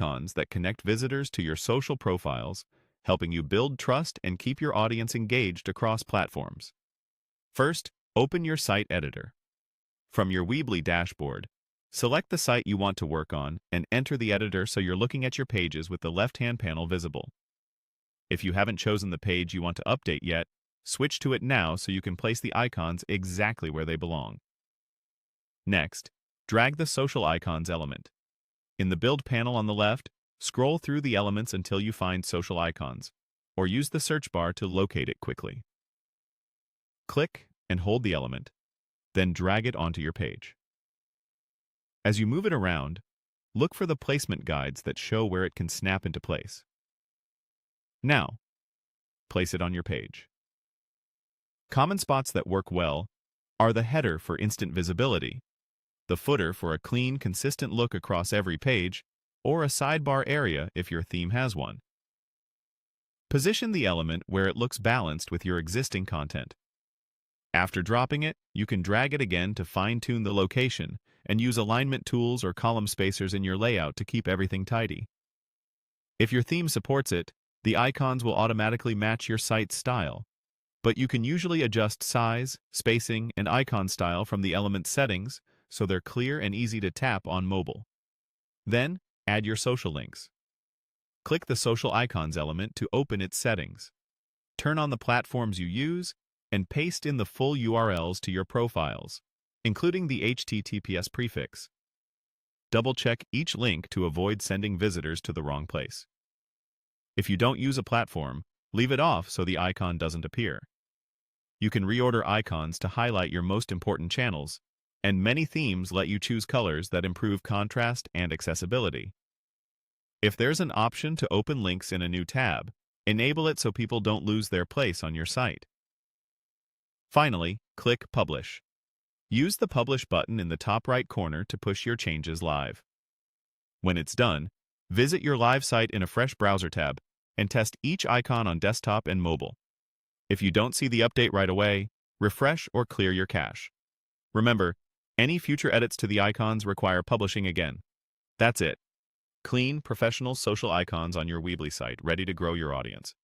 icons that connect visitors to your social profiles, helping you build trust and keep your audience engaged across platforms. First, open your site editor. From your Weebly dashboard, select the site you want to work on and enter the editor so you're looking at your pages with the left-hand panel visible. If you haven't chosen the page you want to update yet, switch to it now so you can place the icons exactly where they belong. Next, drag the social icons element. In the build panel on the left, scroll through the elements until you find social icons, or use the search bar to locate it quickly. Click and hold the element, then drag it onto your page. As you move it around, look for the placement guides that show where it can snap into place. Now, place it on your page. Common spots that work well are the header for instant visibility, the footer for a clean, consistent look across every page, or a sidebar area if your theme has one. Position the element where it looks balanced with your existing content. After dropping it, you can drag it again to fine-tune the location and use alignment tools or column spacers in your layout to keep everything tidy. If your theme supports it, the icons will automatically match your site's style, but you can usually adjust size, spacing, and icon style from the element settings so they're clear and easy to tap on mobile. Then, add your social links. Click the social icons element to open its settings. Turn on the platforms you use and paste in the full URLs to your profiles, including the HTTPS prefix. Double-check each link to avoid sending visitors to the wrong place. If you don't use a platform, leave it off so the icon doesn't appear. You can reorder icons to highlight your most important channels, and many themes let you choose colors that improve contrast and accessibility. If there's an option to open links in a new tab, enable it so people don't lose their place on your site. Finally, click Publish. Use the Publish button in the top right corner to push your changes live. When it's done, visit your live site in a fresh browser tab and test each icon on desktop and mobile. If you don't see the update right away, refresh or clear your cache. Remember, any future edits to the icons require publishing again. That's it. Clean, professional social icons on your Weebly site, ready to grow your audience.